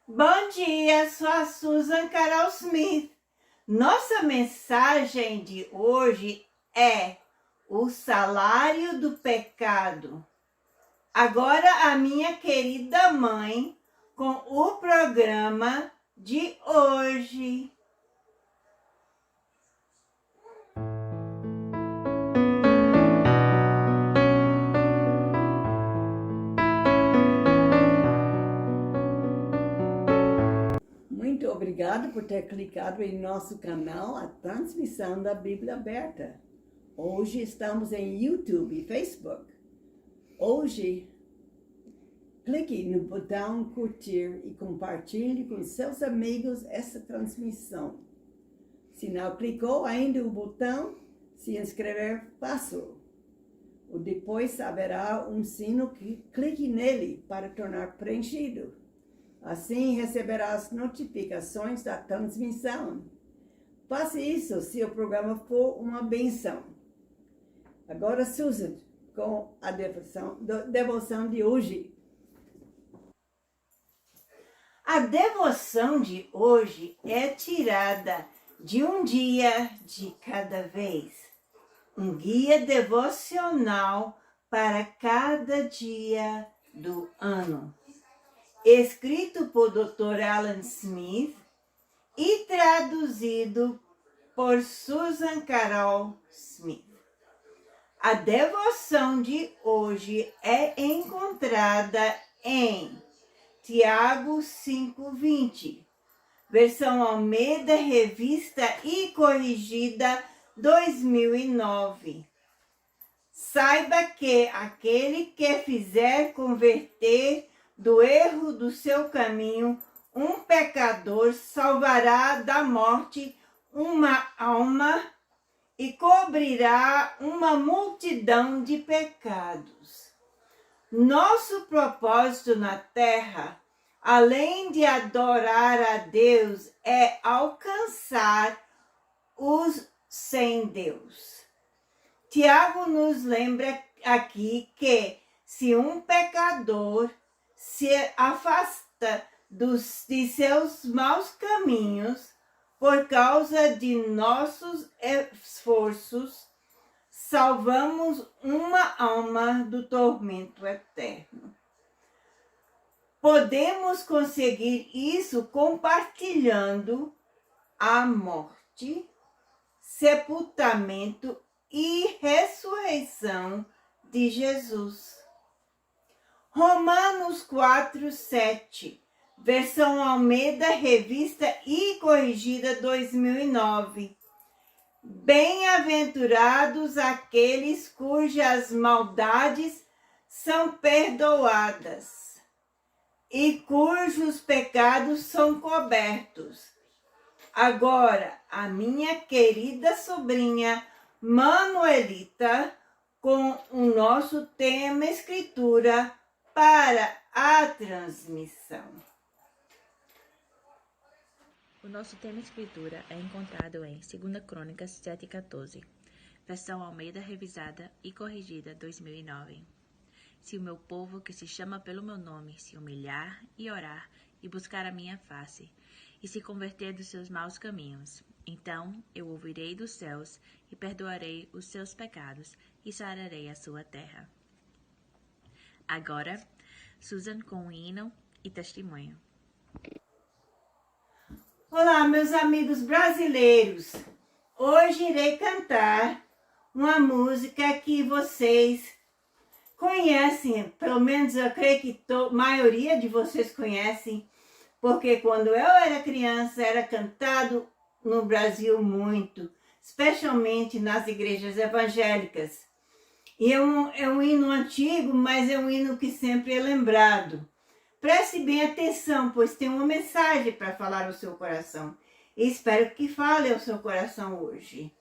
Bom dia, sou a Susan Carol Smith. Nossa mensagem de hoje é o salário do pecado. Agora a minha querida mãe com o programa de hoje. Muito obrigada por ter clicado em nosso canal, a transmissão da Bíblia Aberta. Hoje estamos em YouTube e Facebook. Hoje, clique no botão curtir e compartilhe com seus amigos essa transmissão. Se não clicou ainda o botão se inscrever, faça-o. Depois haverá um sino que clique nele para tornar preenchido. Assim receberá as notificações da transmissão. Faça isso se o programa for uma benção. Agora, Susan, com a devoção de hoje. A devoção de hoje é tirada de um dia de cada vez. Um guia devocional para cada dia do ano. Escrito por Dr. Alan Smith e traduzido por Susan Carol Smith. A devoção de hoje é encontrada em Tiago 5:20, versão Almeida, revista e corrigida 2009. Saiba que aquele que fizer converter do erro do seu caminho, um pecador salvará da morte uma alma e cobrirá uma multidão de pecados. Nosso propósito na terra, além de adorar a Deus, é alcançar os sem Deus. Tiago nos lembra aqui que se um pecador se afasta de seus maus caminhos por causa de nossos esforços, salvamos uma alma do tormento eterno. Podemos conseguir isso compartilhando a morte, sepultamento e ressurreição de Jesus. Romanos 4:7, versão Almeida, revista e corrigida 2009. Bem-aventurados aqueles cujas maldades são perdoadas e cujos pecados são cobertos. Agora, a minha querida sobrinha Manuelita, com o nosso tema Escritura para a transmissão. O nosso tema escritura é encontrado em 2 Crônicas 7:14, versão Almeida revisada e corrigida 2009. Se o meu povo que se chama pelo meu nome se humilhar e orar e buscar a minha face e se converter dos seus maus caminhos, então eu ouvirei dos céus e perdoarei os seus pecados e sararei a sua terra. Agora, Susan com o hino e testemunho. Olá, meus amigos brasileiros. Hoje irei cantar uma música que vocês conhecem, pelo menos eu creio que a maioria de vocês conhecem, porque quando eu era criança era cantado no Brasil muito, especialmente nas igrejas evangélicas. E é um hino antigo, mas é um hino que sempre é lembrado. Preste bem atenção, pois tem uma mensagem para falar ao seu coração. E espero que fale ao seu coração hoje.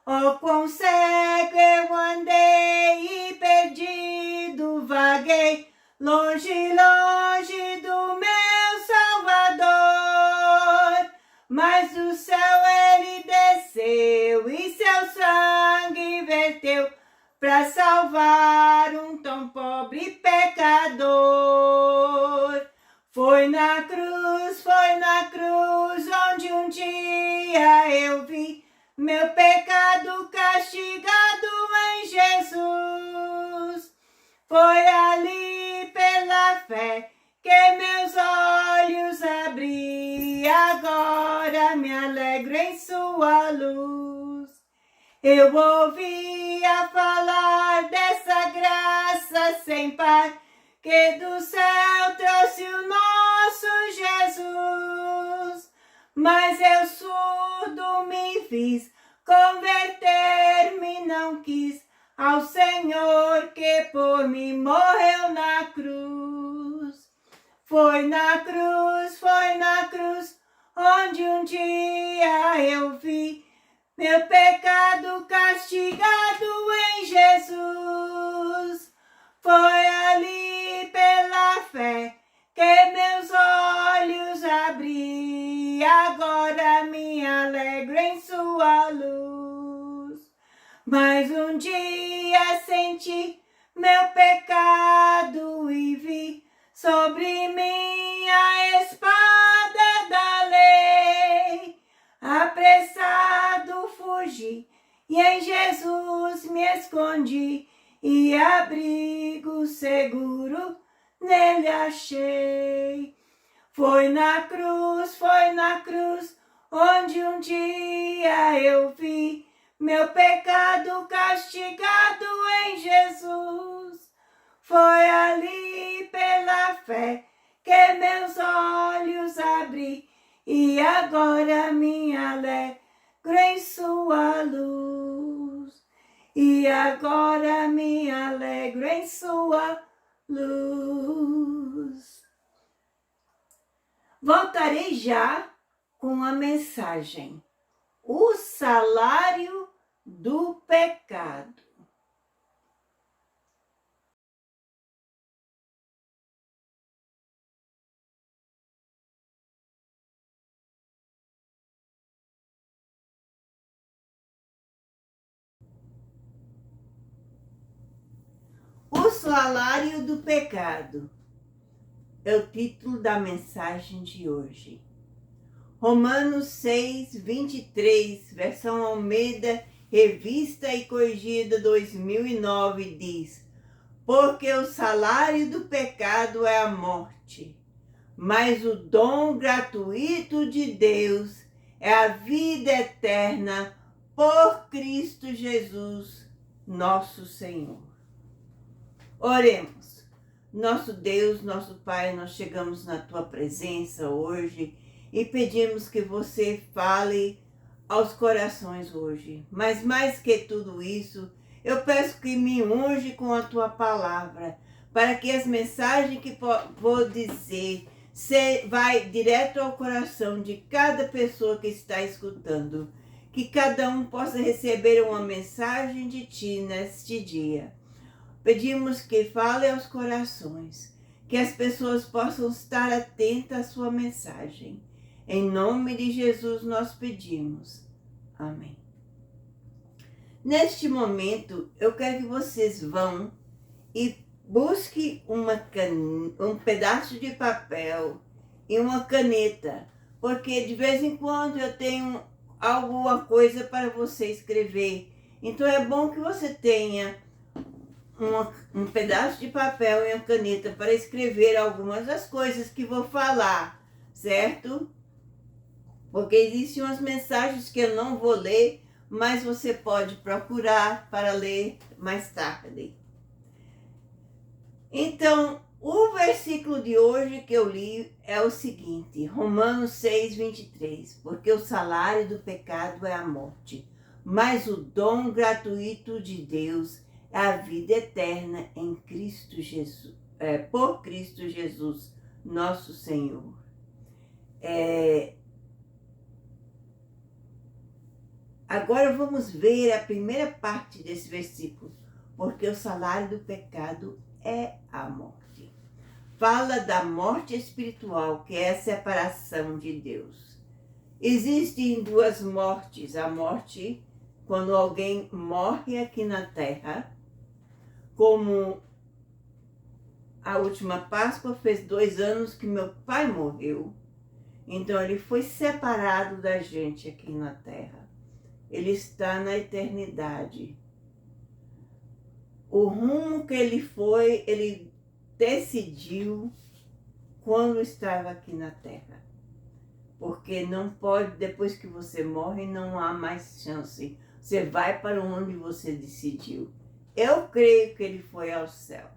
Oh, quão cego eu andei e perdido vaguei, longe, longe do meu Salvador. Mas do céu ele desceu e seu sangue verteu para salvar um tão pobre pecador. Foi na cruz Foi na cruz onde um dia eu vi meu pecado castigado em Jesus. Foi ali pela fé que meus olhos abri, agora me alegro em sua luz. Eu ouvia falar dessa graça sem par, que do céu trouxe o nosso Jesus. Mas eu surdo me fiz, converter-me não quis ao Senhor que por mim morreu na cruz. Foi na cruz, onde um dia eu vi meu pecado castigado em Jesus. Foi ali pela fé que meus olhos abri, agora me alegro em sua luz. Mas um dia senti meu pecado e vi sobre mim a espada da lei. Apressado fugi e em Jesus me escondi, e abrigo seguro nele achei. Foi na cruz, onde um dia eu vi meu pecado castigado em Jesus. Foi ali pela fé que meus olhos abri, e agora me alegro em sua luz. E agora me alegro em sua luz. Voltarei já com a mensagem: o salário do pecado. O salário do pecado é o título da mensagem de hoje. Romanos 6, 23, versão Almeida, revista e corrigida 2009, diz: porque o salário do pecado é a morte, mas o dom gratuito de Deus é a vida eterna por Cristo Jesus, nosso Senhor. Oremos. Nosso Deus, nosso Pai, nós chegamos na Tua presença hoje e pedimos que você fale aos corações hoje. Mas mais que tudo isso, eu peço que me unge com a Tua palavra, para que as mensagens que vou dizer vai direto ao coração de cada pessoa que está escutando. Que cada um possa receber uma mensagem de Ti neste dia. Pedimos que fale aos corações, que as pessoas possam estar atentas à sua mensagem. Em nome de Jesus nós pedimos. Amém. Neste momento, eu quero que vocês vão e busquem um pedaço de papel e uma caneta, porque de vez em quando eu tenho alguma coisa para você escrever. Então é bom que você tenha um pedaço de papel e uma caneta para escrever algumas das coisas que vou falar, certo? Porque existem umas mensagens que eu não vou ler, mas você pode procurar para ler mais tarde. Então, o versículo de hoje que eu li é o seguinte, Romanos 6, 23, porque o salário do pecado é a morte, mas o dom gratuito de Deus é a vida eterna em Cristo Jesus, por Cristo Jesus, nosso Senhor. Agora vamos ver a primeira parte desse versículo, porque o salário do pecado é a morte. Fala da morte espiritual, que é a separação de Deus. Existem duas mortes, a morte quando alguém morre aqui na terra, como a última Páscoa fez 2 anos que meu pai morreu, Então ele foi separado da gente aqui na terra. Ele está na eternidade. O rumo que ele foi, ele decidiu quando estava aqui na terra. Porque não pode, depois que você morre, não há mais chance. Você vai para onde você decidiu. Eu creio que ele foi ao céu.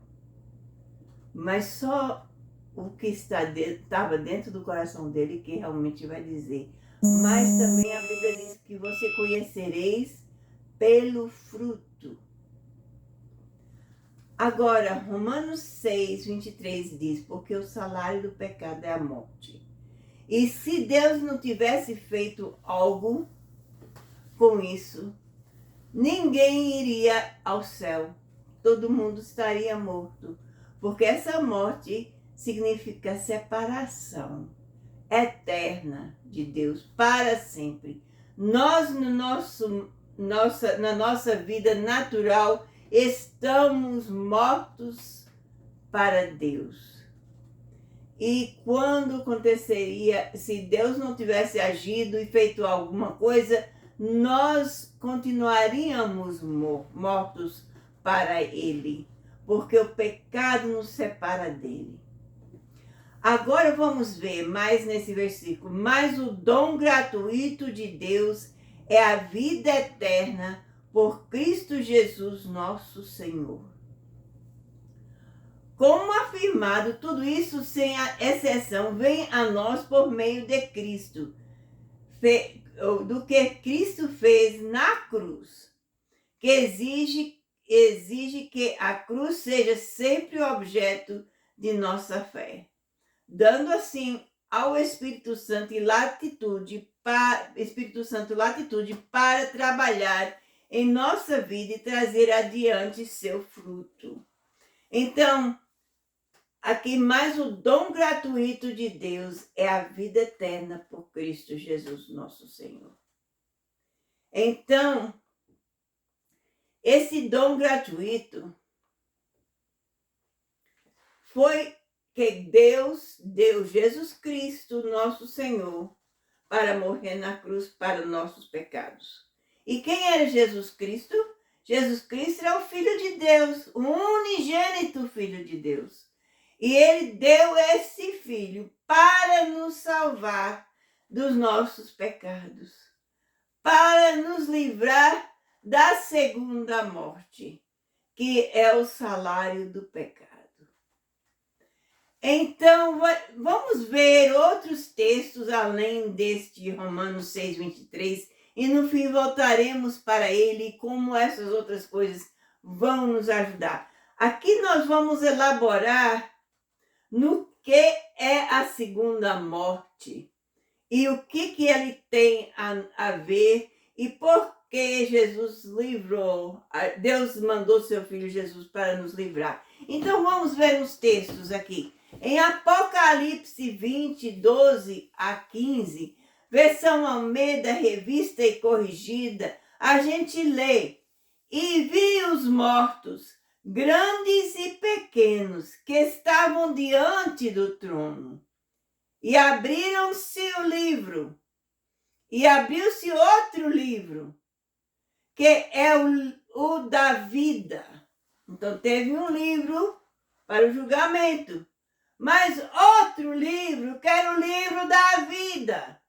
Mas só o que estava dentro do coração dele que realmente vai dizer. Mas também a Bíblia diz que você conhecereis pelo fruto. Agora, Romanos 6, 23 diz, porque o salário do pecado é a morte. E se Deus não tivesse feito algo com isso, ninguém iria ao céu. Todo mundo estaria morto. Porque essa morte significa separação eterna de Deus para sempre. Nós, na nossa vida natural, estamos mortos para Deus. E quando aconteceria, se Deus não tivesse agido e feito alguma coisa, nós continuaríamos mortos para Ele, porque o pecado nos separa dele. Agora vamos ver mais nesse versículo. Mas o dom gratuito de Deus é a vida eterna por Cristo Jesus, nosso Senhor. Como afirmado, tudo isso sem exceção vem a nós por meio de Cristo, do que Cristo fez na cruz, que exige que a cruz seja sempre objeto de nossa fé, dando assim ao Espírito Santo latitude para trabalhar em nossa vida e trazer adiante seu fruto. Então, aqui mais o dom gratuito de Deus é a vida eterna por Cristo Jesus, nosso Senhor. Então, esse dom gratuito foi que Deus deu Jesus Cristo, nosso Senhor, para morrer na cruz para nossos pecados. E quem era Jesus Cristo? Jesus Cristo é o Filho de Deus, o unigênito Filho de Deus. E ele deu esse Filho para nos salvar dos nossos pecados, para nos livrar da segunda morte, que é o salário do pecado. Então, vamos ver outros textos além deste Romanos 6, 23, e no fim voltaremos para ele e como essas outras coisas vão nos ajudar. Aqui nós vamos elaborar no que é a segunda morte e o que ele tem a ver e por que Jesus livrou, Deus mandou seu Filho Jesus para nos livrar. Então vamos ver os textos aqui. Em Apocalipse 20, 12 a 15, versão Almeida, revista e corrigida, a gente lê: e vi os mortos, grandes e pequenos, que estavam diante do trono. E abriram-se o livro, e abriu-se outro livro, que é o da vida. Então teve um livro para o julgamento, mas outro livro, que era o livro da vida.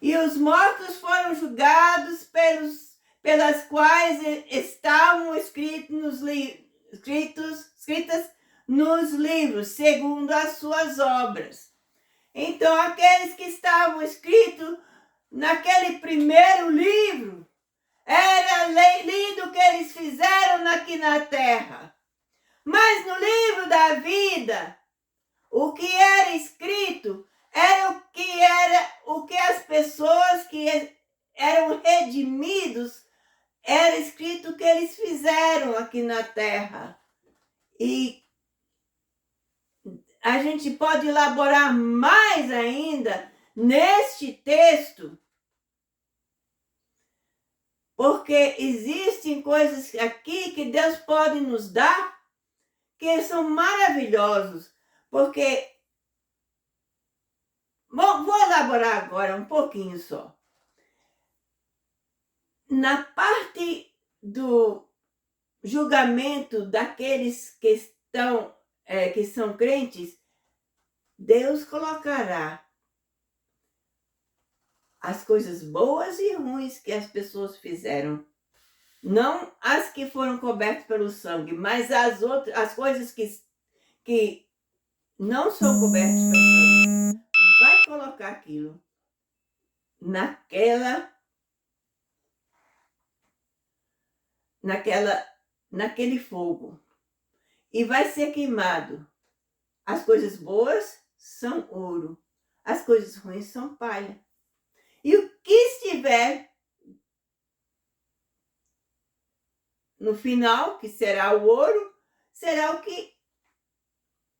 E os mortos foram julgados pelas quais estavam escritas nos livros, segundo as suas obras. Então, aqueles que estavam escritos naquele primeiro livro, era lido o que eles fizeram aqui na terra. Mas no livro da vida, o que era escrito era o que as pessoas que eram redimidos, era escrito o que eles fizeram aqui na terra. E a gente pode elaborar mais ainda neste texto, porque existem coisas aqui que Deus pode nos dar que são maravilhosos, porque vou agora um pouquinho só. Na parte do julgamento daqueles que são crentes, Deus colocará as coisas boas e ruins que as pessoas fizeram. Não as que foram cobertas pelo sangue, mas as coisas que não são cobertas pelo sangue. Vai colocar aquilo naquele fogo. E vai ser queimado. As coisas boas são ouro. As coisas ruins são palha. E o que estiver no final, que será o ouro, será o que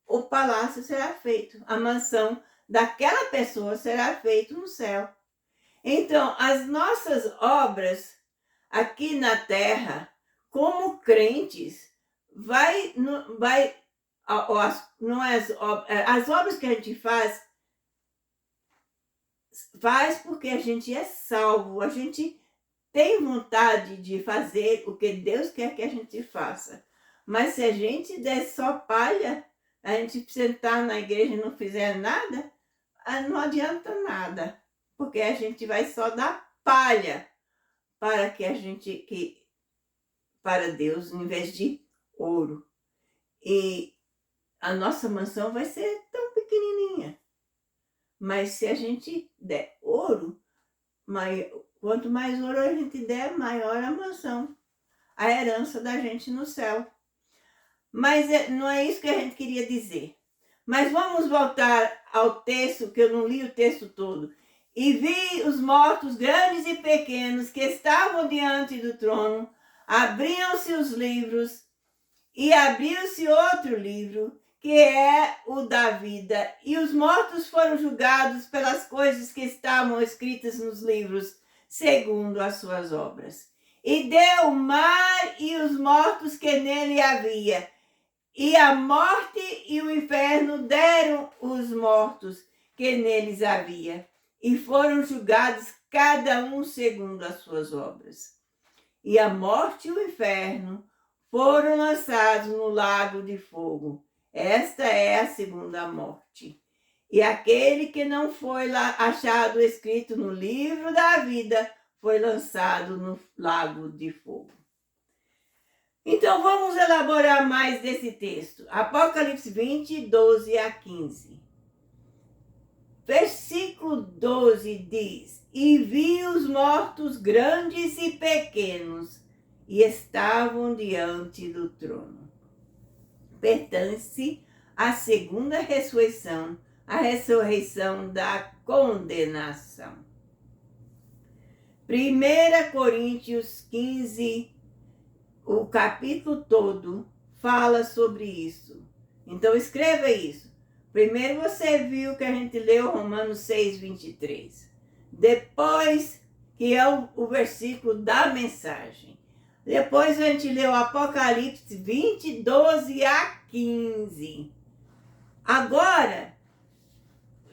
o palácio será feito. A mansão daquela pessoa será feita no céu. Então, as nossas obras aqui na terra, como crentes, as obras que a gente faz porque a gente é salvo, a gente tem vontade de fazer o que Deus quer que a gente faça. Mas se a gente der só palha, a gente sentar na igreja e não fizer nada, não adianta nada, porque a gente vai só dar palha para para Deus, em vez de ouro. E a nossa mansão vai ser tão pequenininha. Mas se a gente der ouro, quanto mais ouro a gente der, maior a mansão, a herança da gente no céu. Mas não é isso que a gente queria dizer. Mas vamos voltar ao texto, que eu não li o texto todo. E vi os mortos grandes e pequenos que estavam diante do trono, abriam-se os livros, e abriu-se outro livro, que é o da vida, e os mortos foram julgados pelas coisas que estavam escritas nos livros, segundo as suas obras. E deu o mar e os mortos que nele havia, e a morte e o inferno deram os mortos que neles havia, e foram julgados cada um segundo as suas obras. E a morte e o inferno foram lançados no lago de fogo. Esta é a segunda morte. E aquele que não foi achado escrito no livro da vida foi lançado no lago de fogo. Então vamos elaborar mais desse texto. Apocalipse 20, 12 a 15. Versículo 12 diz: E vi os mortos grandes e pequenos, e estavam diante do trono. Pertence à segunda ressurreição, a ressurreição da condenação. 1 Coríntios 15, o capítulo todo fala sobre isso. Então escreva isso. Primeiro você viu que a gente leu Romanos 6, 23. Depois, que é o versículo da mensagem. Depois a gente leu Apocalipse 20, 12 a 15. Agora,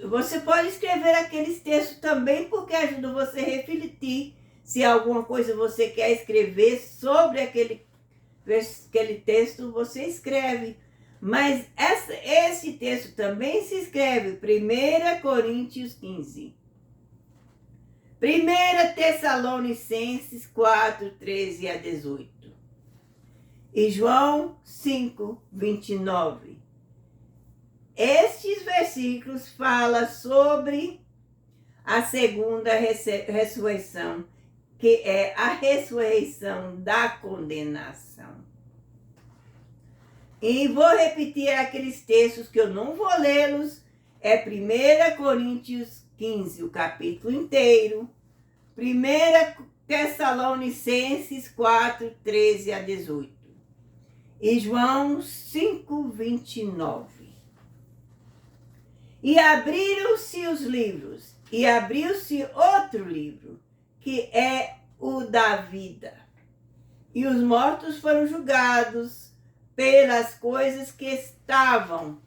você pode escrever aqueles textos também, porque ajuda você a refletir se alguma coisa você quer escrever sobre aquele texto, você escreve. Mas esse texto também se escreve 1 Coríntios 15. 1 Tessalonicenses 4, 13 a 18. E João 5, 29. Estes versículos falam sobre a segunda ressurreição, que é a ressurreição da condenação. E vou repetir aqueles textos que eu não vou lê-los. É 1 Coríntios 15, o capítulo inteiro. 1 Tessalonicenses 4, 13 a 18. E João 5, 29. E abriram-se os livros, e abriu-se outro livro, que é o da vida. E os mortos foram julgados pelas coisas que estavam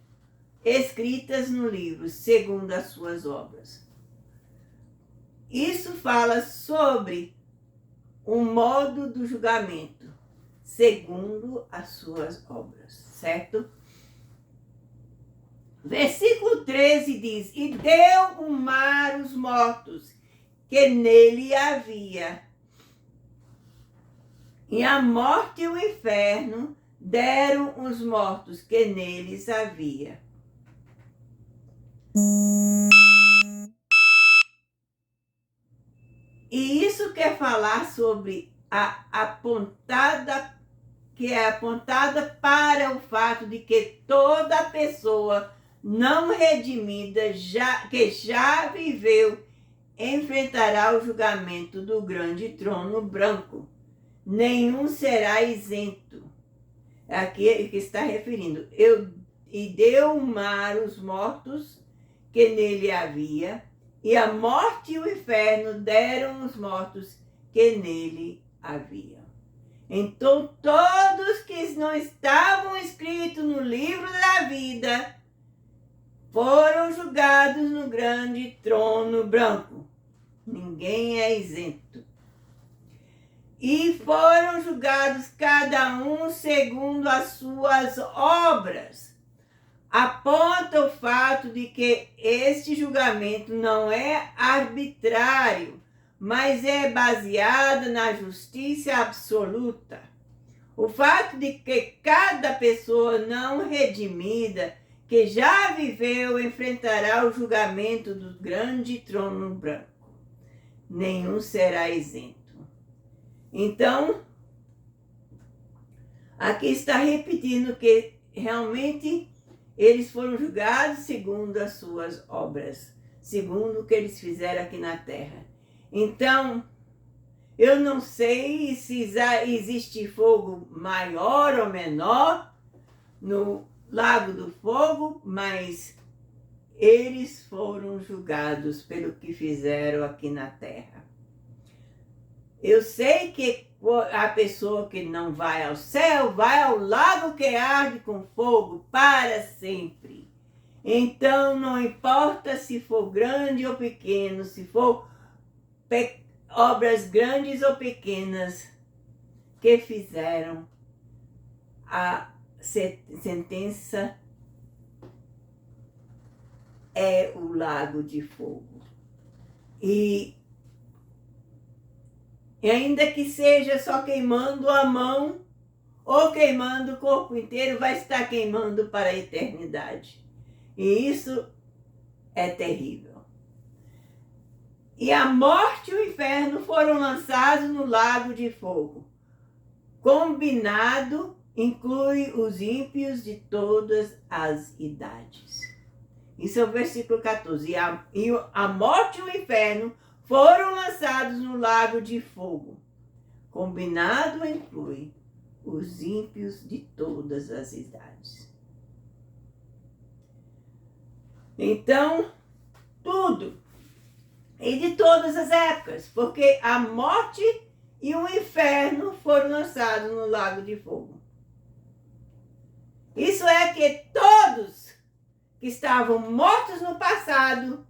escritas no livro, segundo as suas obras. isso fala sobre o modo do julgamento, segundo as suas obras, certo? Versículo 13 diz: E deu o mar os mortos que nele havia, e a morte e o inferno deram os mortos que neles havia. E isso quer falar sobre a apontada, que é apontada para o fato de que toda pessoa não redimida, que já viveu, enfrentará o julgamento do grande trono branco. Nenhum será isento. Aqui é que está referindo. E deu o mar os mortos que nele havia, e a morte e o inferno deram os mortos que nele havia. Então todos que não estavam escritos no livro da vida foram julgados no grande trono branco. Ninguém é isento. E foram julgados cada um segundo as suas obras. Aponta o fato de que este julgamento não é arbitrário, mas é baseado na justiça absoluta. O fato de que cada pessoa não redimida que já viveu enfrentará o julgamento do grande trono branco. Nenhum será isento. Então, aqui está repetindo que realmente eles foram julgados segundo as suas obras, segundo o que eles fizeram aqui na terra. Então, eu não sei se existe fogo maior ou menor no Lago do Fogo, mas eles foram julgados pelo que fizeram aqui na terra. Eu sei que a pessoa que não vai ao céu vai ao lago que arde com fogo para sempre. Então, não importa se for grande ou pequeno, se for obras grandes ou pequenas que fizeram, a sentença é o lago de fogo. E ainda que seja só queimando a mão ou queimando o corpo inteiro, vai estar queimando para a eternidade. E isso é terrível. E a morte e o inferno foram lançados no lago de fogo. Combinado inclui os ímpios de todas as idades. Isso é o versículo 14. E a morte e o inferno foram lançados no lago de fogo. Combinado inclui os ímpios de todas as idades. Então, tudo. E de todas as épocas, porque a morte e o inferno foram lançados no lago de fogo. Isso é que todos que estavam mortos no passado,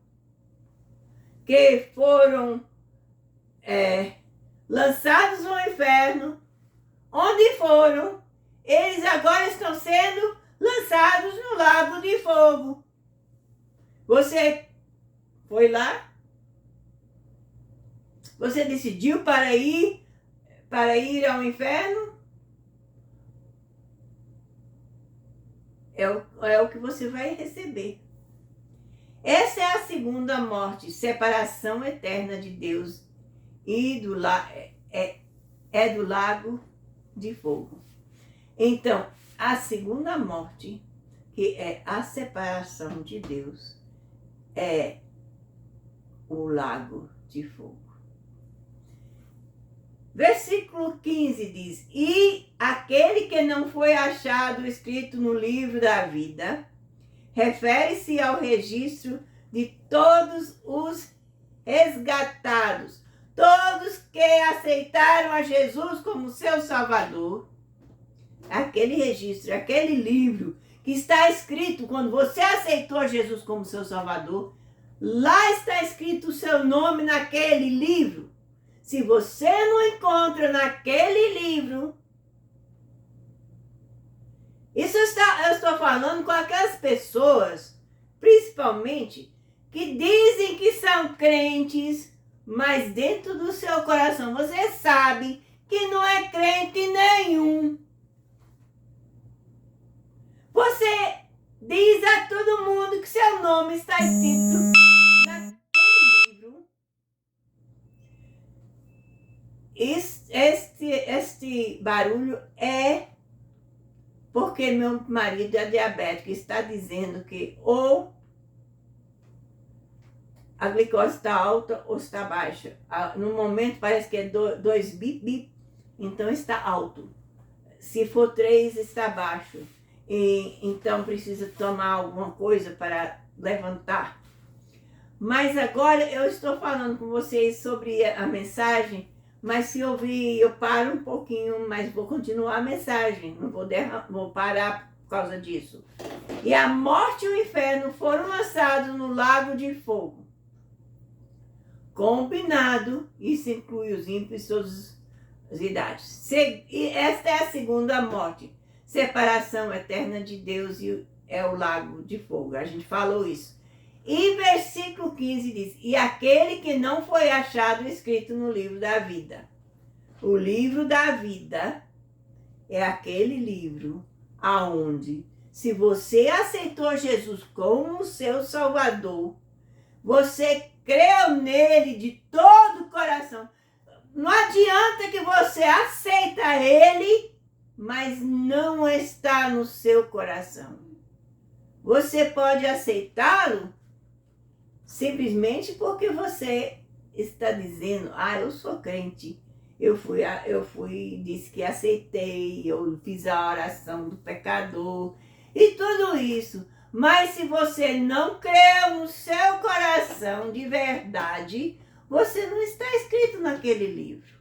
que foram lançados no inferno, onde foram, eles agora estão sendo lançados no lago de fogo. Você foi lá? Você decidiu para ir ao inferno? É o que você vai receber. Essa é a segunda morte, separação eterna de Deus e do lago de fogo. Então, a segunda morte, que é a separação de Deus, é o lago de fogo. Versículo 15 diz: E aquele que não foi achado escrito no livro da vida, refere-se ao registro de todos os resgatados, todos que aceitaram a Jesus como seu Salvador. Aquele registro, aquele livro que está escrito quando você aceitou Jesus como seu Salvador, Lá está escrito o seu nome naquele livro. Se você não encontra naquele livro, eu estou falando com aquelas pessoas, principalmente, que dizem que são crentes, mas dentro do seu coração você sabe que não é crente nenhum. Você diz a todo mundo que seu nome está escrito naquele livro. Este barulho é porque meu marido é diabético, está dizendo que ou a glicose está alta ou está baixa. No momento parece que é 2 bip, bip, então está alto. Se for 3, está baixo. Então precisa tomar alguma coisa para levantar. Mas agora eu estou falando com vocês sobre a mensagem, mas se ouvir, eu paro um pouquinho, mas vou continuar a mensagem, não vou parar por causa disso. E a morte e o inferno foram lançados no lago de fogo. Combinado, isso inclui os ímpios e todas as idades. E esta é a segunda morte, separação eterna de Deus e é o lago de fogo. A gente falou isso. E versículo 15 diz, e aquele que não foi achado escrito no livro da vida. O livro da vida é aquele livro aonde, se você aceitou Jesus como seu Salvador, você creu nele de todo o coração. Não adianta que você aceita ele, mas não está no seu coração. Você pode aceitá-lo simplesmente porque você está dizendo, eu sou crente, eu fui, disse que aceitei, eu fiz a oração do pecador e tudo isso. Mas se você não creu no seu coração de verdade, você não está escrito naquele livro.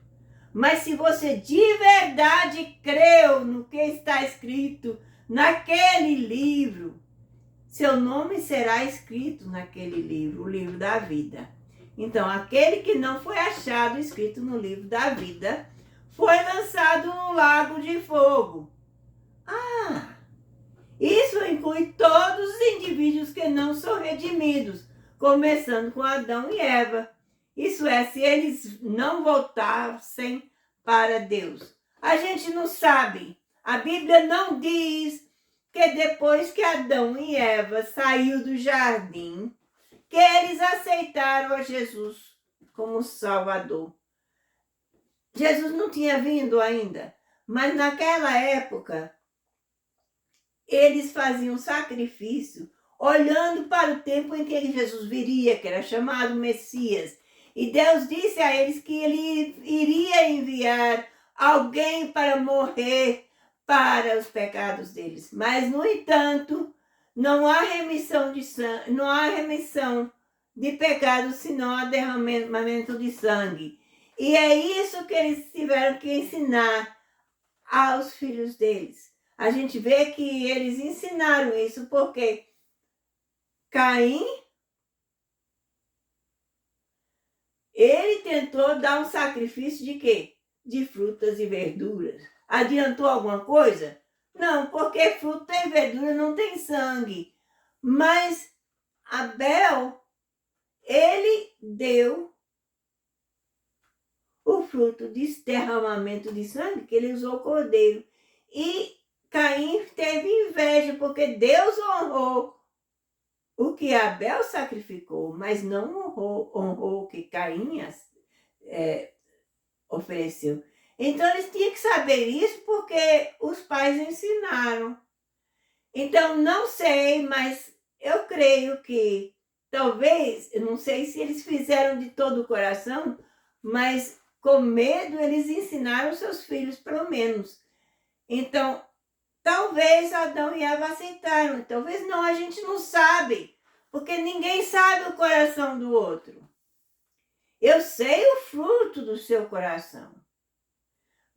Mas se você de verdade creu no que está escrito naquele livro, seu nome será escrito naquele livro, o livro da vida. Então, aquele que não foi achado escrito no livro da vida, foi lançado no lago de fogo. Isso inclui todos os indivíduos que não são redimidos, começando com Adão e Eva. Isso é, se eles não voltassem para Deus. A gente não sabe. A Bíblia não diz que depois que Adão e Eva saiu do jardim, que eles aceitaram a Jesus como Salvador. Jesus não tinha vindo ainda, mas naquela época, eles faziam sacrifício, olhando para o tempo em que Jesus viria, que era chamado Messias. E Deus disse a eles que ele iria enviar alguém para morrer para os pecados deles. Mas, no entanto, não há remissão de sangue, não há remissão de pecados, senão há derramamento de sangue. E é isso que eles tiveram que ensinar aos filhos deles. A gente vê que eles ensinaram isso porque Caim, ele tentou dar um sacrifício de quê? De frutas e verduras. Adiantou alguma coisa? Não, porque fruta e verdura não tem sangue. Mas Abel, ele deu o fruto de derramamento de sangue, que ele usou o cordeiro. E Caim teve inveja, porque Deus honrou o que Abel sacrificou, mas não honrou o que Caim ofereceu. Então, eles tinham que saber isso porque os pais ensinaram. Então, não sei, mas eu creio que talvez, eu não sei se eles fizeram de todo o coração, mas com medo eles ensinaram seus filhos, pelo menos. Então, talvez Adão e Eva aceitaram, talvez não, a gente não sabe, porque ninguém sabe o coração do outro. Eu sei o fruto do seu coração.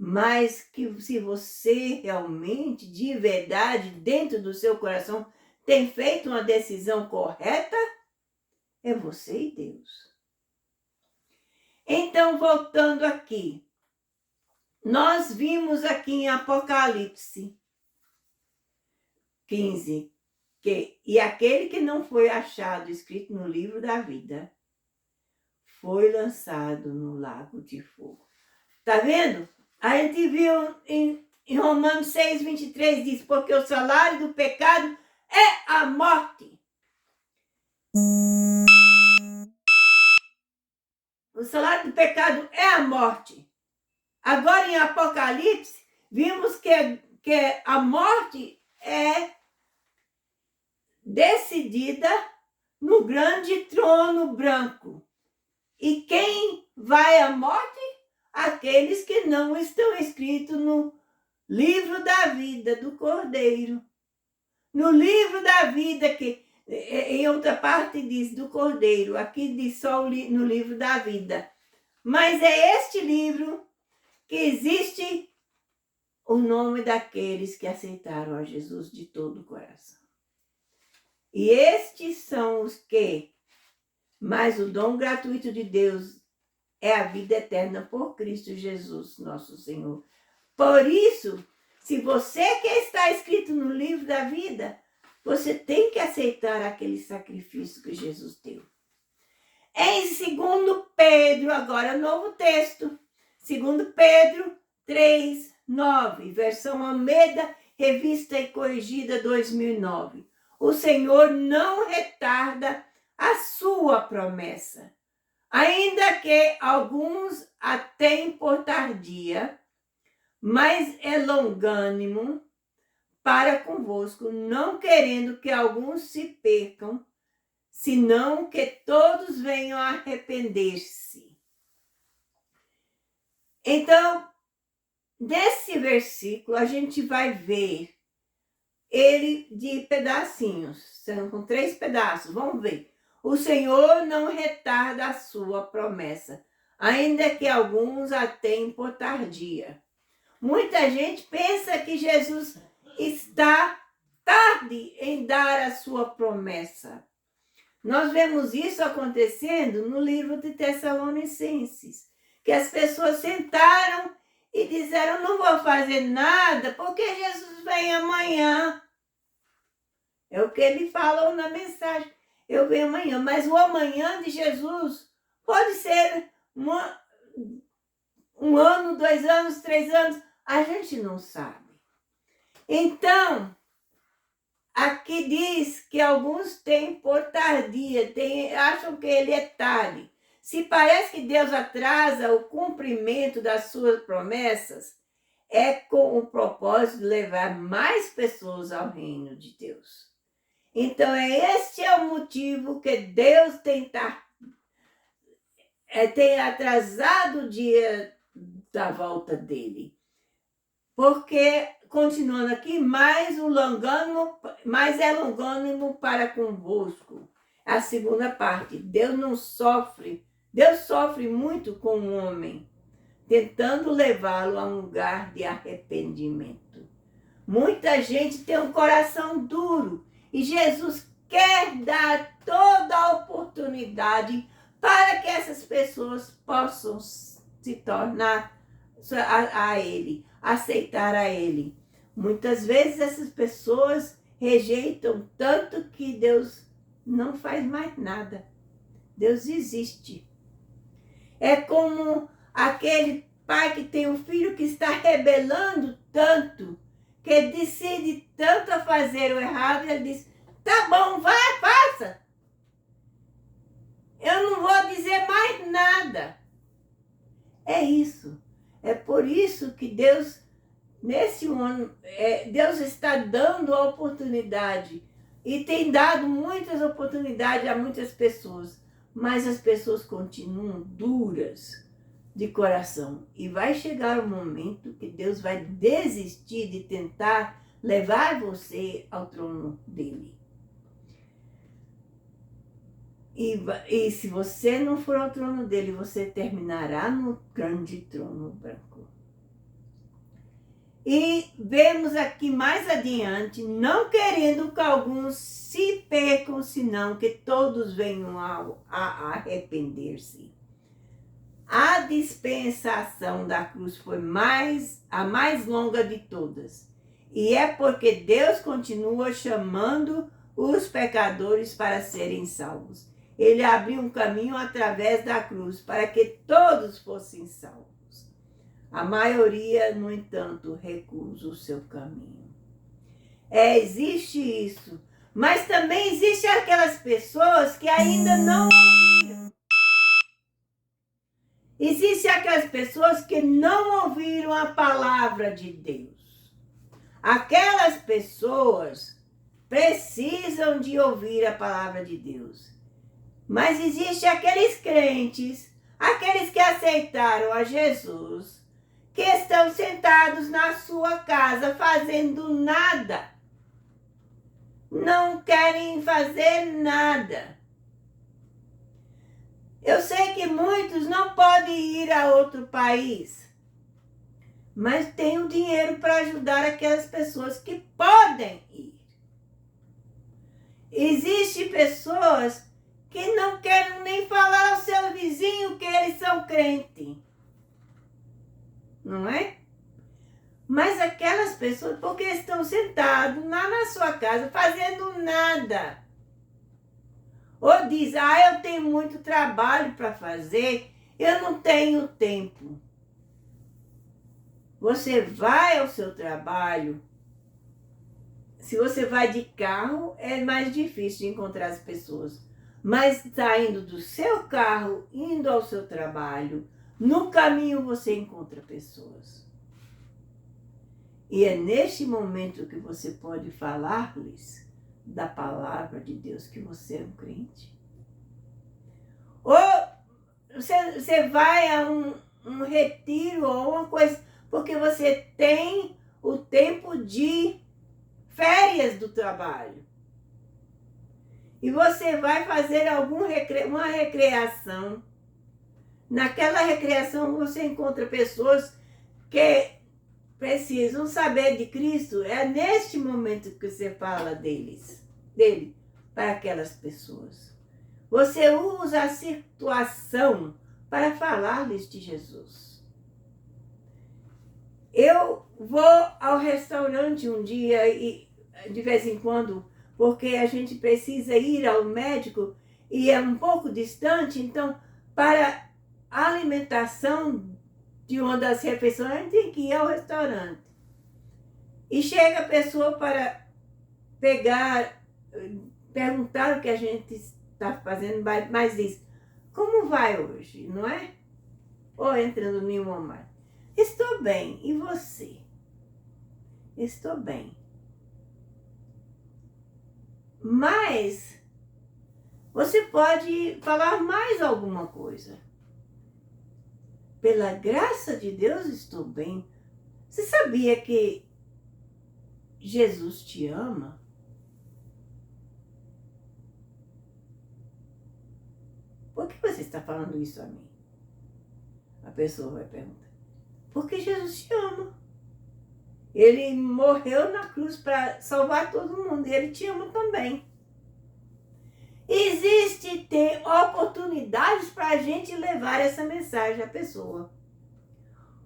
Mas que se você realmente, de verdade, dentro do seu coração, tem feito uma decisão correta, É você e Deus. Então, voltando aqui, nós vimos aqui em Apocalipse 15, e aquele que não foi achado escrito no livro da vida foi lançado no lago de fogo. Tá vendo? A gente viu em Romanos 6, 23, diz, porque o salário do pecado é a morte. O salário do pecado é a morte. Agora, em Apocalipse, vimos que a morte é decidida no grande trono branco. E quem vai à morte? Aqueles que não estão escritos no livro da vida do Cordeiro. No livro da vida, que em outra parte diz do Cordeiro, aqui diz só no livro da vida. Mas é este livro que existe o nome daqueles que aceitaram a Jesus de todo o coração. E estes são os que, mas o dom gratuito de Deus é a vida eterna por Cristo Jesus, nosso Senhor. Por isso, se você quer estar escrito no livro da vida, você tem que aceitar aquele sacrifício que Jesus deu. Em 2 Pedro, agora novo texto, 2 Pedro 3, 9, versão Almeida, revista e corrigida 2009. O Senhor não retarda a sua promessa, ainda que alguns a tenham por tardia, mas é longânimo para convosco, não querendo que alguns se percam, senão que todos venham a arrepender-se. Então, nesse versículo, a gente vai ver ele de pedacinhos, são com 3 pedaços, vamos ver. O Senhor não retarda a sua promessa, ainda que alguns a tenham por tardia. Muita gente pensa que Jesus está tarde em dar a sua promessa. Nós vemos isso acontecendo no livro de Tessalonicenses, que as pessoas sentaram e disseram, não vou fazer nada, porque Jesus vem amanhã. É o que ele falou na mensagem. Eu venho amanhã. Mas o amanhã de Jesus pode ser um ano, 2 anos, 3 anos. A gente não sabe. Então, aqui diz que alguns têm por tardia, acham que ele é tarde. Se parece que Deus atrasa o cumprimento das suas promessas, é com o propósito de levar mais pessoas ao reino de Deus. Então, este é o motivo que Deus tem atrasado o dia da volta dele. Porque, continuando aqui, mais é longânimo para convosco. A segunda parte, Deus sofre muito com o homem, tentando levá-lo a um lugar de arrependimento. Muita gente tem um coração duro e Jesus quer dar toda a oportunidade para que essas pessoas possam se tornar a Ele, aceitar a Ele. Muitas vezes essas pessoas rejeitam tanto que Deus não faz mais nada. Deus existe. É como aquele pai que tem um filho que está rebelando tanto, que decide tanto a fazer o errado, e ele diz, tá bom, vai, faça. Eu não vou dizer mais nada. É isso. É por isso que Deus, nesse ano, Deus está dando a oportunidade e tem dado muitas oportunidades a muitas pessoas, mas as pessoas continuam duras de coração. E vai chegar o momento que Deus vai desistir de tentar levar você ao trono dele. E se você não for ao trono dele, você terminará no grande trono branco. E vemos aqui mais adiante, não querendo que alguns se percam, senão que todos venham a arrepender-se. A dispensação da cruz foi a mais longa de todas. E é porque Deus continua chamando os pecadores para serem salvos. Ele abriu um caminho através da cruz para que todos fossem salvos. A maioria, no entanto, recusa o seu caminho. Existe isso. Mas também existem aquelas pessoas que ainda não ouviram. Existem aquelas pessoas que não ouviram a palavra de Deus. Aquelas pessoas precisam de ouvir a palavra de Deus. Mas existem aqueles crentes, aqueles que aceitaram a Jesus, que estão sentados na sua casa fazendo nada. Não querem fazer nada. Eu sei que muitos não podem ir a outro país, mas têm o dinheiro para ajudar aquelas pessoas que podem ir. Existem pessoas que não querem nem falar ao seu vizinho que eles são crentes. Não é? Mas aquelas pessoas, porque estão sentados lá na sua casa fazendo nada. Ou diz, eu tenho muito trabalho para fazer, eu não tenho tempo. Você vai ao seu trabalho. Se você vai de carro, é mais difícil de encontrar as pessoas. Mas saindo do seu carro, indo ao seu trabalho, no caminho você encontra pessoas. E é neste momento que você pode falar-lhes da palavra de Deus, que você é um crente. Ou você vai a um retiro ou uma coisa, porque você tem o tempo de férias do trabalho. E você vai fazer uma recreação. Naquela recreação você encontra pessoas que precisam saber de Cristo. É neste momento que você fala dele, para aquelas pessoas. Você usa a situação para falar-lhes de Jesus. Eu vou ao restaurante um dia, e de vez em quando, porque a gente precisa ir ao médico e é um pouco distante, então, para a alimentação de uma das refeições, a gente tem que ir ao restaurante. E chega a pessoa para perguntar o que a gente está fazendo, mas diz, como vai hoje, não é? Ou entrando em um momento. Estou bem, e você? Estou bem. Mas você pode falar mais alguma coisa. Pela graça de Deus estou bem. Você sabia que Jesus te ama? Por que você está falando isso a mim? A pessoa vai perguntar. Porque Jesus te ama. Ele morreu na cruz para salvar todo mundo. E ele te ama também. Tem oportunidades para a gente levar essa mensagem à pessoa.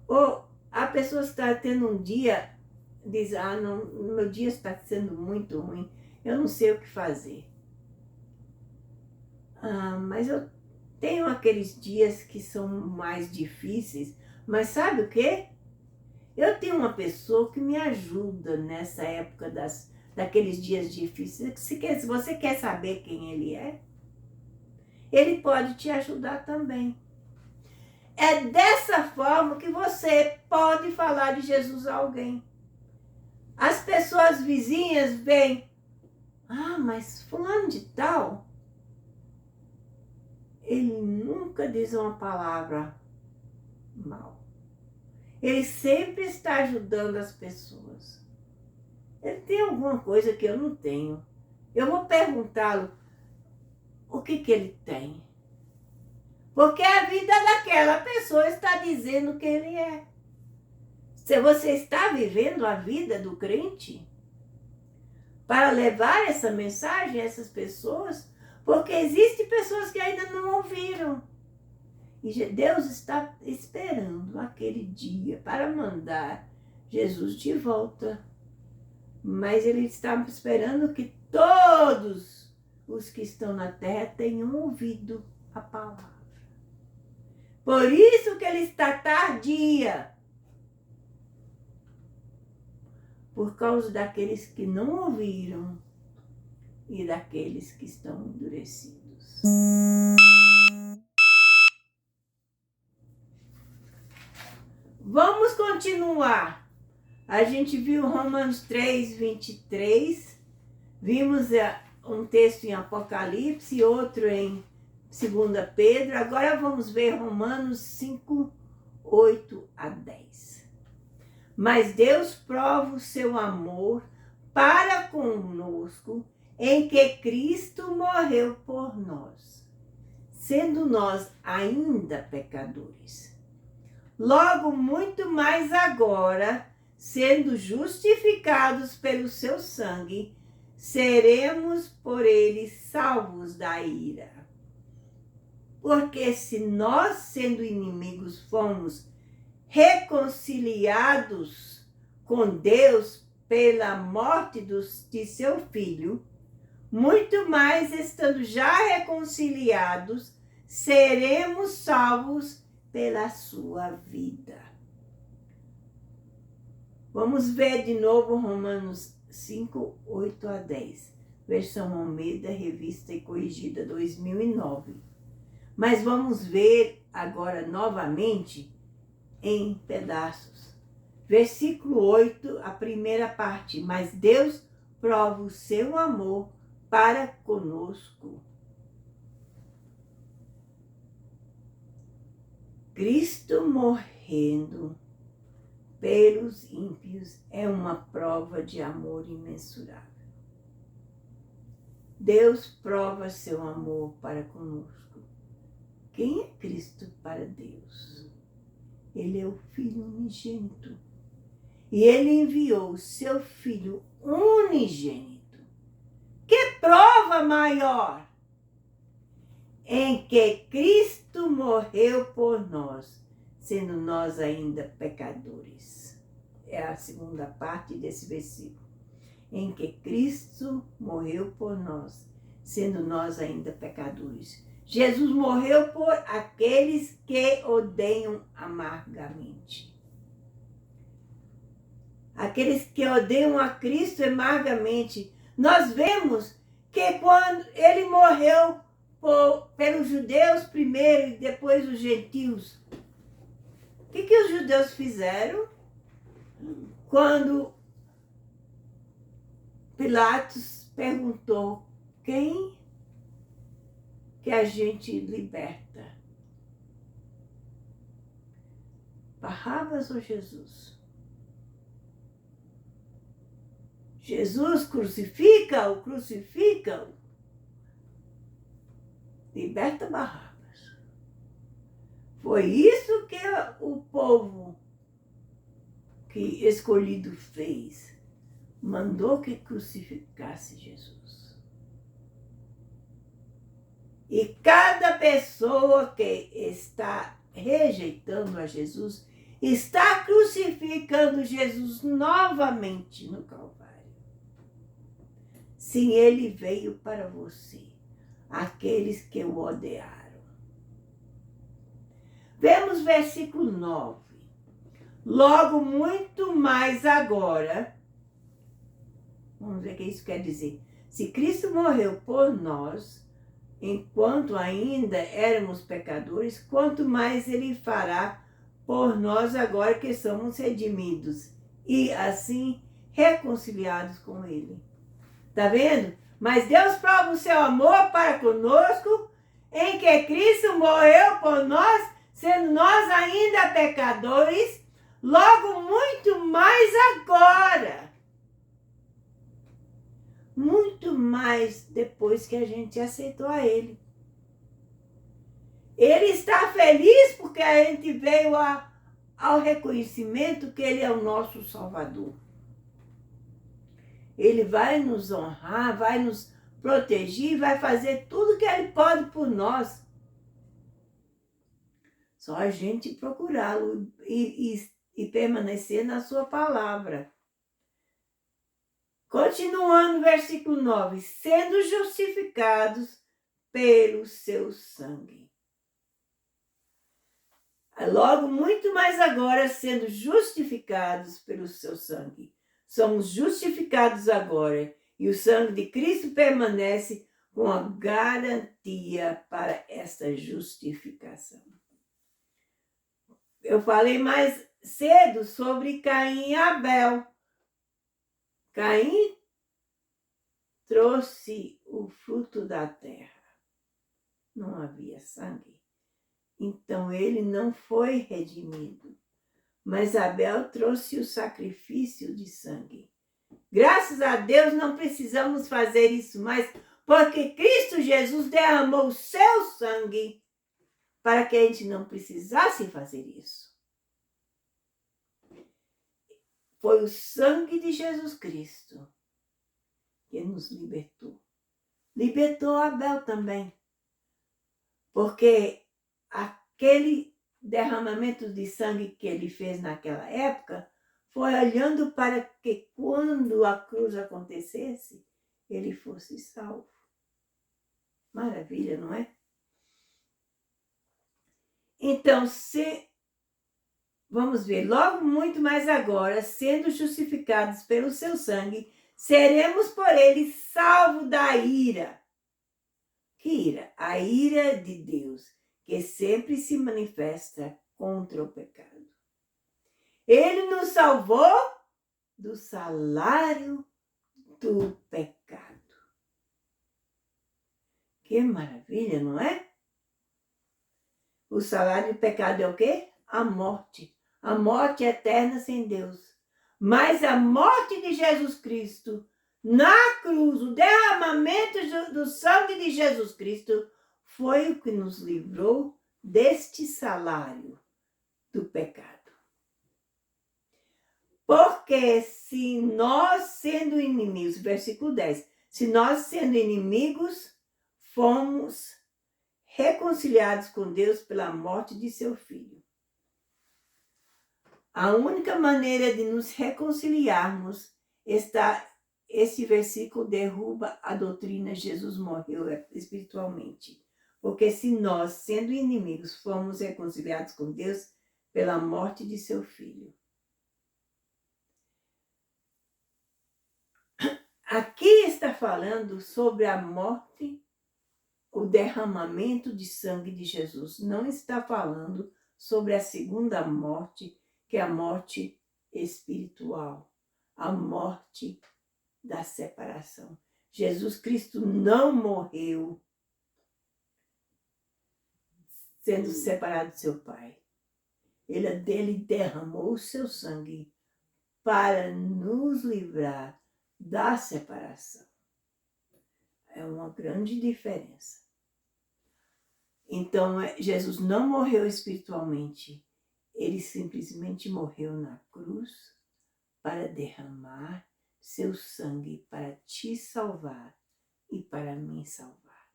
Ou a pessoa está tendo um dia, diz, não, meu dia está sendo muito ruim, eu não sei o que fazer. Mas eu tenho aqueles dias que são mais difíceis, mas sabe o quê? Eu tenho uma pessoa que me ajuda nessa época daqueles dias difíceis. Se você quer saber quem ele é, ele pode te ajudar também. É dessa forma que você pode falar de Jesus a alguém. As pessoas vizinhas veem, mas fulano de tal, ele nunca diz uma palavra mal. Ele sempre está ajudando as pessoas. Ele tem alguma coisa que eu não tenho. Eu vou perguntá-lo o que ele tem. Porque a vida daquela pessoa está dizendo quem ele é. Se você está vivendo a vida do crente para levar essa mensagem a essas pessoas, porque existem pessoas que ainda não ouviram. E Deus está esperando aquele dia para mandar Jesus de volta. Mas Ele está esperando que todos os que estão na terra tenham ouvido a palavra. Por isso que Ele está tardia. Por causa daqueles que não ouviram e daqueles que estão endurecidos. Vamos continuar. A gente viu Romanos 3, 23. Vimos um texto em Apocalipse, outro em 2 Pedro. Agora vamos ver Romanos 5, 8 a 10. Mas Deus prova o seu amor para conosco em que Cristo morreu por nós, sendo nós ainda pecadores. Logo, muito mais agora, sendo justificados pelo seu sangue, seremos por ele salvos da ira. Porque se nós, sendo inimigos, fomos reconciliados com Deus pela morte de seu Filho, muito mais estando já reconciliados, seremos salvos pela sua vida. Vamos ver de novo Romanos 5, 8 a 10. Versão Almeida, revista e corrigida 2009. Mas vamos ver agora novamente em pedaços. Versículo 8, a primeira parte. Mas Deus prova o seu amor para conosco. Cristo morrendo pelos ímpios é uma prova de amor imensurável. Deus prova seu amor para conosco. Quem é Cristo para Deus? Ele é o Filho unigênito. E Ele enviou o seu Filho unigênito. Que prova maior! Em que Cristo morreu por nós, sendo nós ainda pecadores. É a segunda parte desse versículo. Em que Cristo morreu por nós, sendo nós ainda pecadores. Jesus morreu por aqueles que odeiam amargamente. Aqueles que odeiam a Cristo amargamente. Nós vemos que quando Ele morreu pelos judeus primeiro e depois os gentios, o que os judeus fizeram? Quando Pilatos perguntou quem que a gente liberta? Barrabás ou Jesus? Jesus crucifica-o, crucifica-o. Liberta Barrabás. Foi isso que o povo que escolhido fez. Mandou que crucificasse Jesus. E cada pessoa que está rejeitando a Jesus está crucificando Jesus novamente no Calvário. Sim, Ele veio para você, aqueles que o odiaram. Vemos versículo 9. Logo, muito mais agora, vamos ver o que isso quer dizer. Se Cristo morreu por nós, enquanto ainda éramos pecadores, quanto mais Ele fará por nós agora que somos redimidos e assim reconciliados com Ele. Tá vendo? Mas Deus prova o seu amor para conosco em que Cristo morreu por nós, sendo nós ainda pecadores, logo muito mais agora. Muito mais depois que a gente aceitou a Ele. Ele está feliz porque a gente veio ao reconhecimento que Ele é o nosso Salvador. Ele vai nos honrar, vai nos proteger, vai fazer tudo que Ele pode por nós. Só a gente procurá-lo e permanecer na sua palavra. Continuando, versículo 9. Sendo justificados pelo seu sangue. Logo, muito mais agora, sendo justificados pelo seu sangue. Somos justificados agora. E o sangue de Cristo permanece com a garantia para esta justificação. Eu falei mais cedo sobre Caim e Abel. Caim trouxe o fruto da terra. Não havia sangue. Então ele não foi redimido. Mas Abel trouxe o sacrifício de sangue. Graças a Deus não precisamos fazer isso mais, porque Cristo Jesus derramou o seu sangue para que a gente não precisasse fazer isso. Foi o sangue de Jesus Cristo que nos libertou. Libertou Abel também. Porque aquele derramamento de sangue que ele fez naquela época foi olhando para que quando a cruz acontecesse, ele fosse salvo. Maravilha, não é? Então, vamos ver, logo muito mais agora, sendo justificados pelo seu sangue, seremos por ele salvos da ira. Que ira? A ira de Deus, que sempre se manifesta contra o pecado. Ele nos salvou do salário do pecado. Que maravilha, não é? O salário do pecado é o quê? A morte. A morte eterna sem Deus. Mas a morte de Jesus Cristo na cruz, o derramamento do sangue de Jesus Cristo foi o que nos livrou deste salário do pecado. Porque se nós sendo inimigos, versículo 10, se nós sendo inimigos, fomos reconciliados com Deus pela morte de seu Filho. A única maneira de nos reconciliarmos esse versículo derruba a doutrina Jesus morreu espiritualmente. Porque se nós, sendo inimigos, fomos reconciliados com Deus pela morte de seu Filho. Aqui está falando sobre a morte, o derramamento de sangue de Jesus. Não está falando sobre a segunda morte, que é a morte espiritual, a morte da separação. Jesus Cristo não morreu sendo separado de seu Pai. Ele derramou o seu sangue para nos livrar da separação. É uma grande diferença. Então, Jesus não morreu espiritualmente. Ele simplesmente morreu na cruz para derramar seu sangue para te salvar e para me salvar.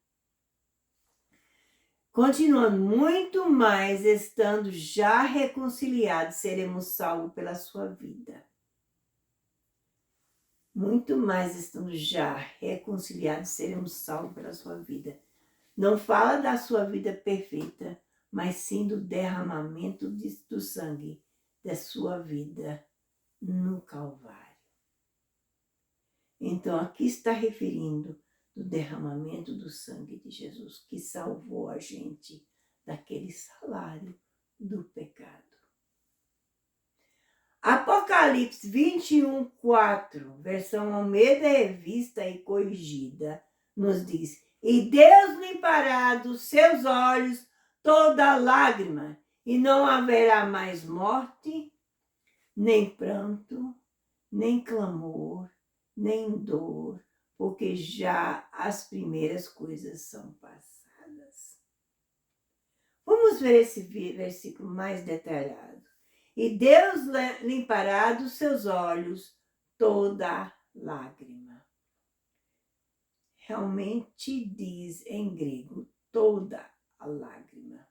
Continuando, muito mais estando já reconciliados, seremos salvos pela sua vida. Muito mais estando já reconciliados, seremos salvos pela sua vida. Não fala da sua vida perfeita, mas sim do derramamento do sangue da sua vida no Calvário. Então, aqui está referindo do derramamento do sangue de Jesus, que salvou a gente daquele salário do pecado. Apocalipse 21:4, versão Almeida Revista e Corrigida, nos diz: e Deus limpará dos seus olhos toda lágrima, e não haverá mais morte, nem pranto, nem clamor, nem dor, porque já as primeiras coisas são passadas. Vamos ver esse versículo mais detalhado. e Deus limpará dos seus olhos toda lágrima. Realmente diz em grego, toda a lágrima.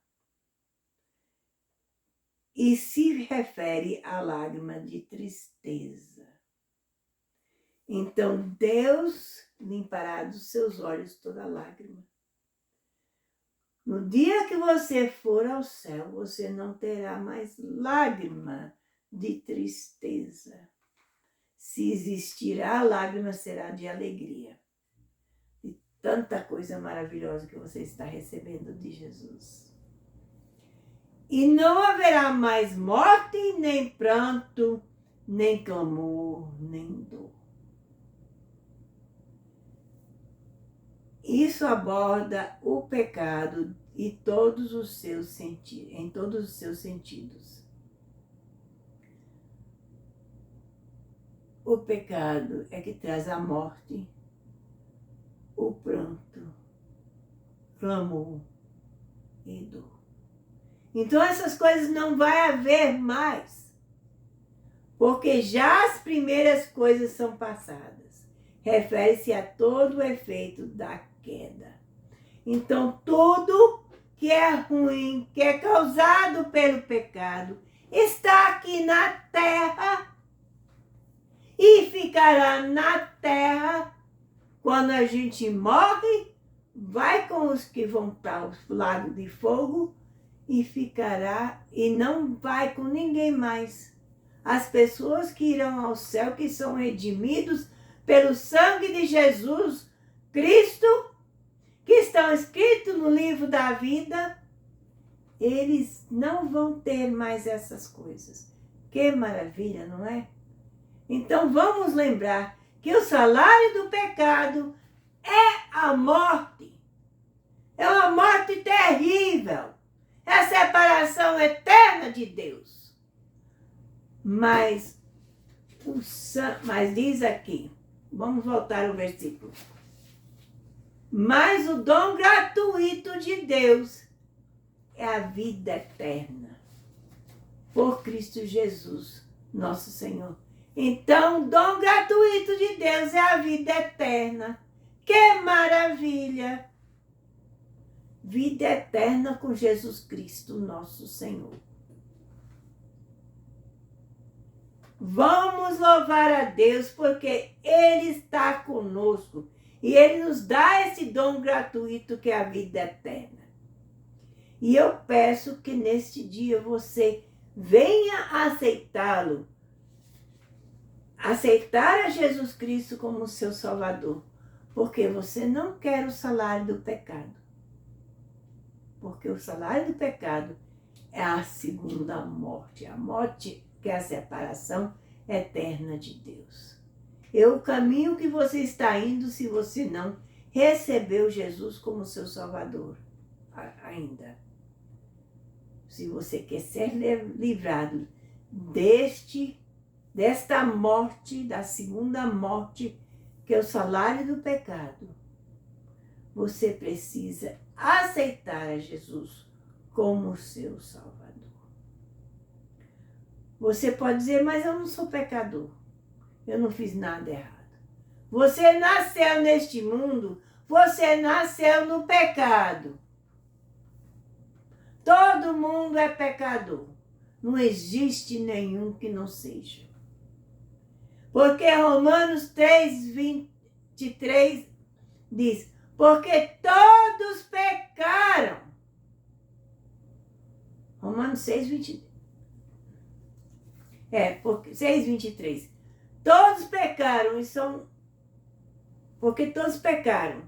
E se refere à lágrima de tristeza. Então, Deus limpará dos seus olhos toda lágrima. No dia que você for ao céu, você não terá mais lágrima de tristeza. Se existirá, lágrima será de alegria. De tanta coisa maravilhosa que você está recebendo de Jesus. E não haverá mais morte, nem pranto, nem clamor, nem dor. Isso aborda o pecado em todos os seus sentidos. O pecado é que traz a morte, o pranto, clamor e dor. Então essas coisas não vai haver mais, porque já as primeiras coisas são passadas. Refere-se a todo o efeito da queda. Então, tudo que é ruim, que é causado pelo pecado, está aqui na terra e ficará na terra. Quando a gente morre, vai com os que vão para o lago de fogo e ficará, e não vai com ninguém mais. As pessoas que irão ao céu, que são redimidos pelo sangue de Jesus Cristo, que estão escritos no livro da vida, eles não vão ter mais essas coisas. Que maravilha, não é? Então vamos lembrar que o salário do pecado é a morte. É uma morte terrível. É a separação eterna de Deus. Mas diz aqui, vamos voltar ao versículo. Mas o dom gratuito de Deus é a vida eterna, por Cristo Jesus, nosso Senhor. Então, o dom gratuito de Deus é a vida eterna. Que maravilha! Vida eterna com Jesus Cristo, nosso Senhor. Vamos louvar a Deus, porque Ele está conosco e Ele nos dá esse dom gratuito que é a vida eterna. E eu peço que neste dia você venha aceitá-lo, aceitar a Jesus Cristo como seu Salvador, porque você não quer o salário do pecado. Porque o salário do pecado é a segunda morte, a morte que é a separação eterna de Deus. É o caminho que você está indo se você não recebeu Jesus como seu Salvador ainda. Se você quer ser livrado desta morte, da segunda morte, que é o salário do pecado, você precisa aceitar a Jesus como seu Salvador. Você pode dizer, mas eu não sou pecador. Eu não fiz nada errado. Você nasceu neste mundo, você nasceu no pecado. Todo mundo é pecador. Não existe nenhum que não seja. Porque Romanos 3:23 diz, porque todos pecaram. Romanos 6:23. Porque 6:23. Todos pecaram e são... Porque todos pecaram.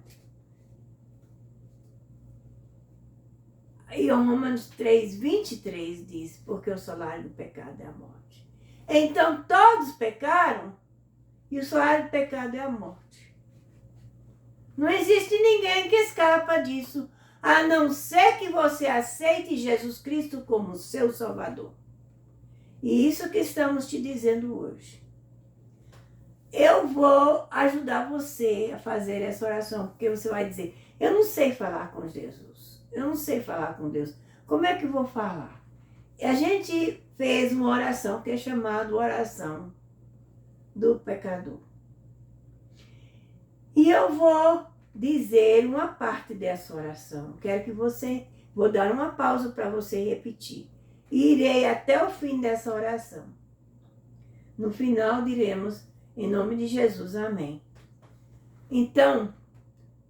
E Romanos 3:23 diz, porque o salário do pecado é a morte. Então todos pecaram e o salário do pecado é a morte. Não existe ninguém que escapa disso, a não ser que você aceite Jesus Cristo como seu Salvador. E isso que estamos te dizendo hoje. Eu vou ajudar você a fazer essa oração, porque você vai dizer, eu não sei falar com Jesus, eu não sei falar com Deus. Como é que eu vou falar? A gente fez uma oração que é chamada oração do pecador. E eu vou dizer uma parte dessa oração. Quero que você... Vou dar uma pausa para você repetir. E irei até o fim dessa oração. No final diremos, em nome de Jesus, amém. Então,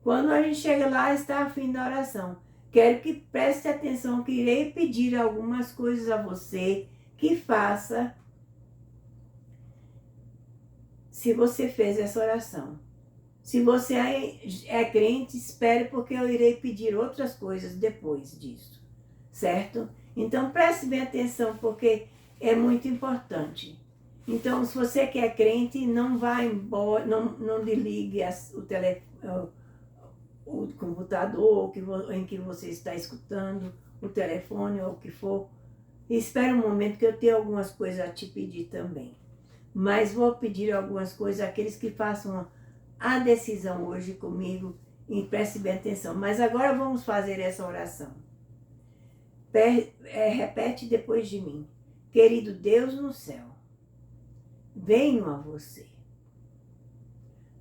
quando a gente chega lá, está o fim da oração. Quero que preste atenção, que irei pedir algumas coisas a você que faça se você fez essa oração. Se você é crente, espere, porque eu irei pedir outras coisas depois disso, certo? Então preste bem atenção, porque é muito importante. Então, se você que é crente, não vá embora, não desligue o computador em que você está escutando, o telefone ou o que for. Espere um momento que eu tenho algumas coisas a te pedir também. Mas vou pedir algumas coisas àqueles que façam a decisão hoje comigo e preste bem atenção. Mas agora vamos fazer essa oração. Repete depois de mim. Querido Deus no céu, venho a você.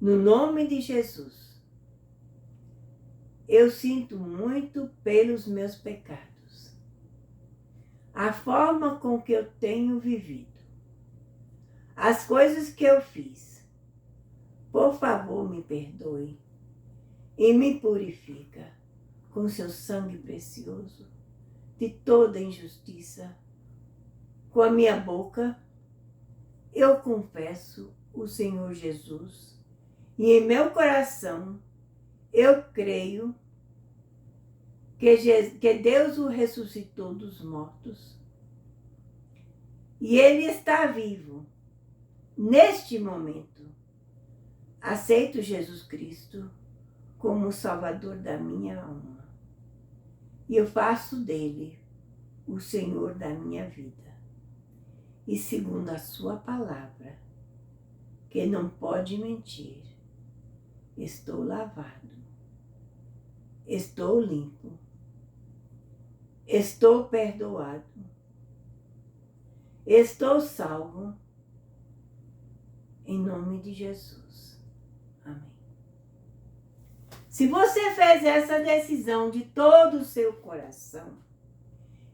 No nome de Jesus, eu sinto muito pelos meus pecados. A forma com que eu tenho vivido. As coisas que eu fiz. Por favor, me perdoe e me purifica com seu sangue precioso de toda injustiça. Com a minha boca, eu confesso o Senhor Jesus e em meu coração eu creio que Deus o ressuscitou dos mortos e Ele está vivo neste momento. Aceito Jesus Cristo como o Salvador da minha alma. E eu faço dele o Senhor da minha vida. E segundo a sua palavra, que não pode mentir, estou lavado, estou limpo, estou perdoado, estou salvo, em nome de Jesus. Amém. Se você fez essa decisão de todo o seu coração,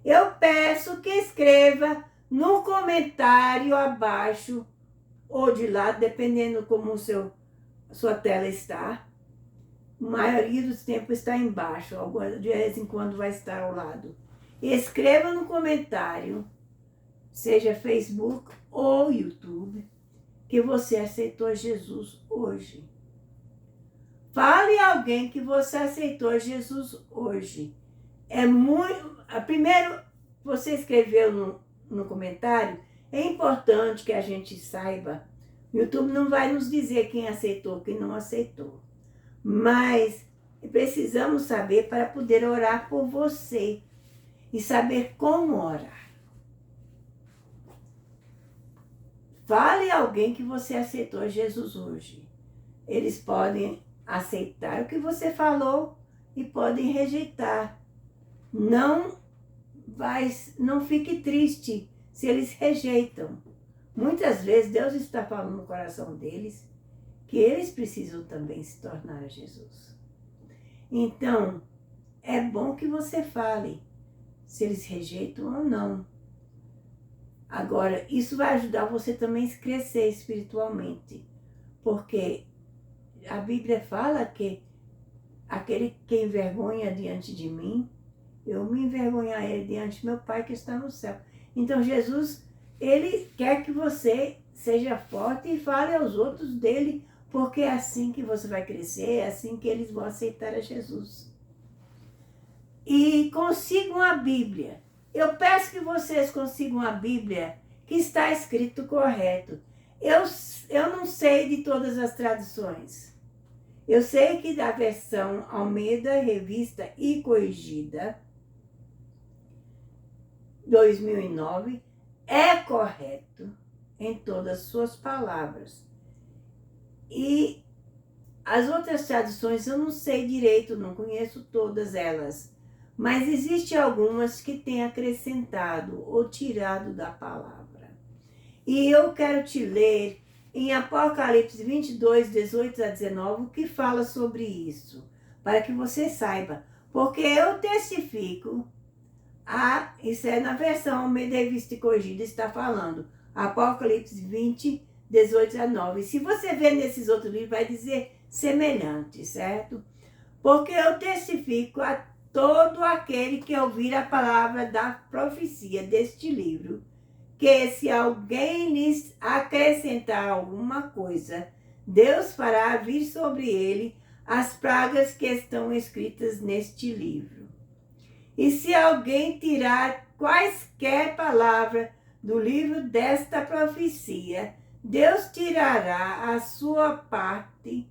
eu peço que escreva no comentário abaixo ou de lado, dependendo como sua tela está. A maioria dos tempos está embaixo, de vez em quando vai estar ao lado. Escreva no comentário, seja Facebook ou YouTube, que você aceitou Jesus hoje. Fale a alguém que você aceitou Jesus hoje. Primeiro, você escreveu no comentário, é importante que a gente saiba. O YouTube não vai nos dizer quem aceitou, quem não aceitou. Mas precisamos saber para poder orar por você e saber como orar. Fale a alguém que você aceitou Jesus hoje. Eles podem aceitar o que você falou e podem rejeitar. Não fique triste se eles rejeitam. Muitas vezes Deus está falando no coração deles que eles precisam também se tornar a Jesus. Então, é bom que você fale se eles rejeitam ou não. Agora, isso vai ajudar você também a crescer espiritualmente, porque a Bíblia fala que aquele que envergonha diante de mim, eu me envergonharei diante de meu Pai que está no céu. Então, Jesus, Ele quer que você seja forte e fale aos outros dele, porque é assim que você vai crescer, é assim que eles vão aceitar a Jesus. E consigam a Bíblia. Eu peço que vocês consigam a Bíblia que está escrito correto. Eu não sei de todas as traduções. Eu sei que da versão Almeida, Revista e Corrigida, 2009, é correto em todas as suas palavras. E as outras traduções eu não sei direito, não conheço todas elas. Mas existem algumas que têm acrescentado ou tirado da palavra. E eu quero te ler em Apocalipse 22, 18 a 19, o que fala sobre isso, para que você saiba. Porque eu testifico, isso é na versão Almeida Revista e Corrigida, está falando, Apocalipse 20, 18 a 19. E se você ver nesses outros livros, vai dizer semelhante, certo? Porque eu testifico a todo aquele que ouvir a palavra da profecia deste livro, que se alguém lhes acrescentar alguma coisa, Deus fará vir sobre ele as pragas que estão escritas neste livro. E se alguém tirar quaisquer palavras do livro desta profecia, Deus tirará a sua parte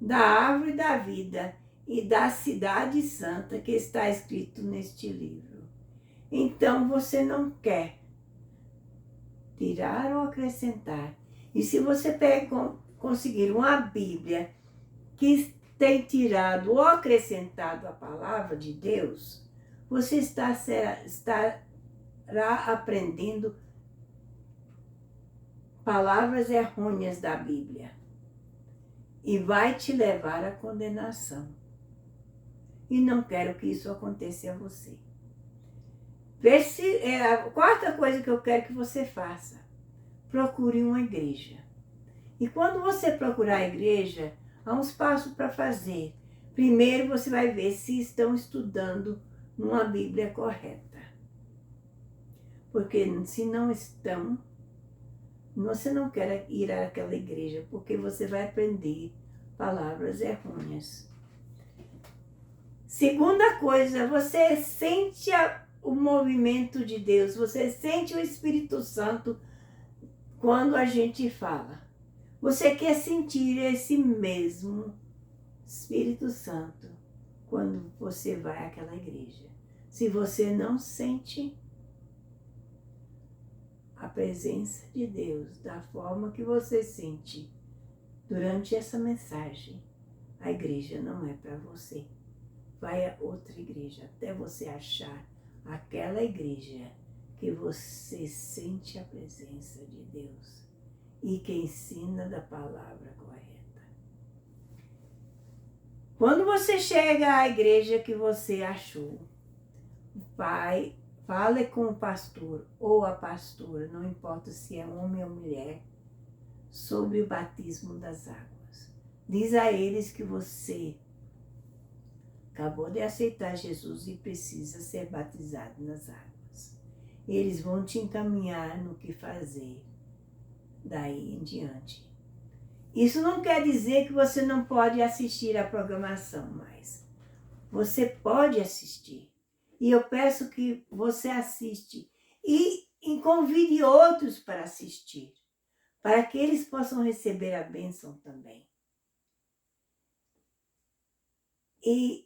da árvore da vida e da cidade santa que está escrito neste livro. Então você não quer tirar ou acrescentar. E se você conseguir uma Bíblia que tem tirado ou acrescentado a palavra de Deus, você estará aprendendo palavras errôneas da Bíblia e vai te levar à condenação. E não quero que isso aconteça a você. A quarta coisa que eu quero que você faça, procure uma igreja. E quando você procurar a igreja, há uns passos para fazer. Primeiro você vai ver se estão estudando numa Bíblia correta. Porque se não estão, você não quer ir àquela igreja, porque você vai aprender palavras errôneas. Segunda coisa, você sente o movimento de Deus, você sente o Espírito Santo quando a gente fala. Você quer sentir esse mesmo Espírito Santo quando você vai àquela igreja. Se você não sente a presença de Deus da forma que você sente durante essa mensagem, a igreja não é para você. Vai a outra igreja até você achar aquela igreja que você sente a presença de Deus e que ensina da palavra correta. Quando você chega à igreja que você achou, fale com o pastor ou a pastora, não importa se é homem ou mulher, sobre o batismo das águas. Diz a eles que você acabou de aceitar Jesus e precisa ser batizado nas águas. Eles vão te encaminhar no que fazer daí em diante. Isso não quer dizer que você não pode assistir a programação mais. Você pode assistir. E eu peço que você assiste e convide outros para assistir, para que eles possam receber a bênção também. E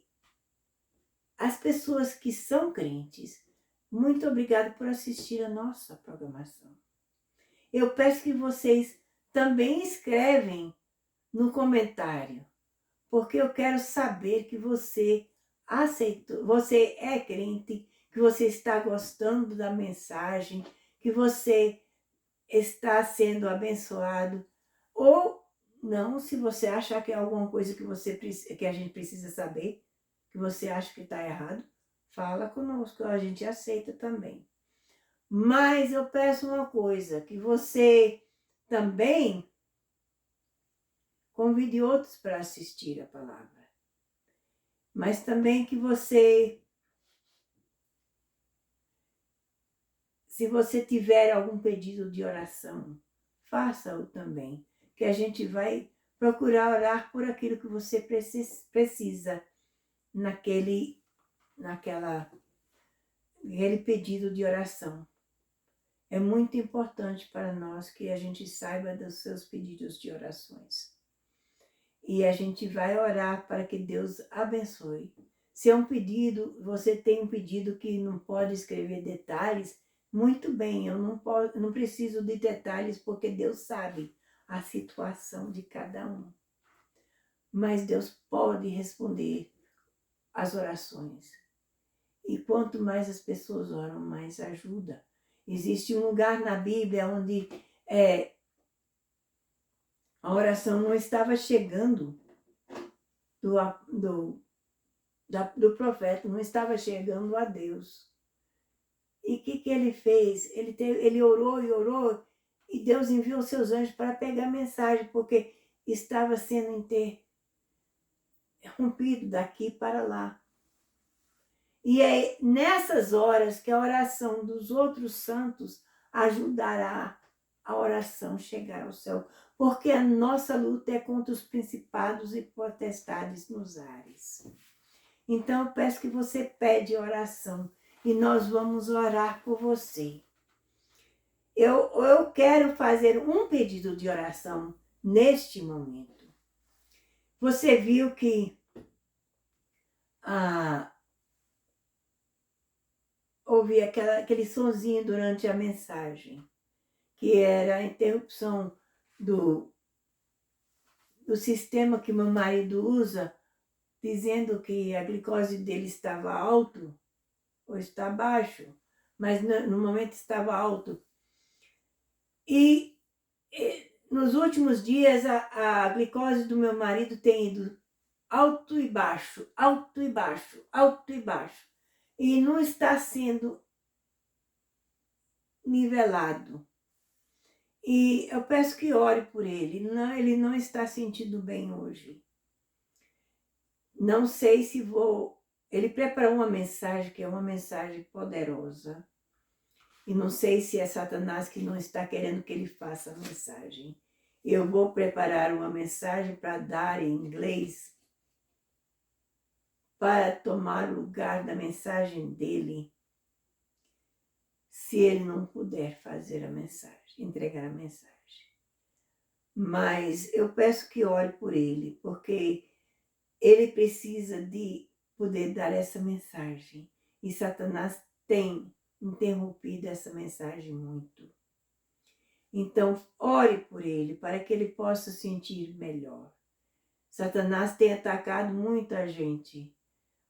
as pessoas que são crentes, muito obrigada por assistir a nossa programação. Eu peço que vocês também escrevem no comentário, porque eu quero saber que você aceitou, você é crente, que você está gostando da mensagem, que você está sendo abençoado, ou não, se você achar que é alguma coisa que a gente precisa saber, que você acha que está errado, fala conosco, a gente aceita também. Mas eu peço uma coisa, que você também convide outros para assistir a palavra. Mas também que você, se você tiver algum pedido de oração, faça-o também, que a gente vai procurar orar por aquilo que você precisa naquele pedido de oração. É muito importante para nós que a gente saiba dos seus pedidos de orações. E a gente vai orar para que Deus abençoe. Se é um pedido, você tem um pedido que não pode escrever detalhes, muito bem, eu não preciso de detalhes porque Deus sabe a situação de cada um. Mas Deus pode responder as orações. E quanto mais as pessoas oram, mais ajuda. Existe um lugar na Bíblia onde a oração não estava chegando do profeta, não estava chegando a Deus. E o que ele fez? Ele orou e orou, e Deus enviou seus anjos para pegar a mensagem, porque estava sendo interrompido daqui para lá. E é nessas horas que a oração dos outros santos ajudará a oração chegar ao céu, porque a nossa luta é contra os principados e potestades nos ares. Então eu peço que você pede oração e nós vamos orar por você. Eu quero fazer um pedido de oração neste momento. Você viu que houve aquele sonzinho durante a mensagem, que era a interrupção do sistema que meu marido usa, dizendo que a glicose dele estava alto, ou está baixo, mas no momento estava alto. E nos últimos dias a glicose do meu marido tem ido alto e baixo, alto e baixo, alto e baixo. E não está sendo nivelado. E eu peço que ore por ele. Ele não está sentindo bem hoje. Não sei se vou... Ele preparou uma mensagem que é uma mensagem poderosa. E não sei se é Satanás que não está querendo que ele faça a mensagem. Eu vou preparar uma mensagem para dar em inglês, para tomar o lugar da mensagem dele, se ele não puder fazer a mensagem, entregar a mensagem. Mas eu peço que ore por ele, porque ele precisa de poder dar essa mensagem. E Satanás tem interrompido essa mensagem muito. Então, ore por ele, para que ele possa sentir melhor. Satanás tem atacado muita gente,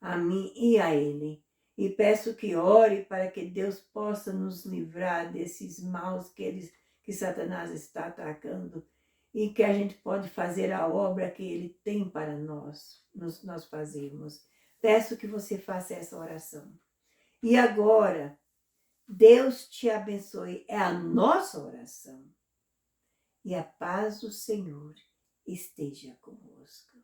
a mim e a ele. E peço que ore para que Deus possa nos livrar desses maus que Satanás está atacando e que a gente pode fazer a obra que ele tem para nós fazermos. Peço que você faça essa oração. E agora, Deus te abençoe. É a nossa oração. E a paz do Senhor esteja convosco.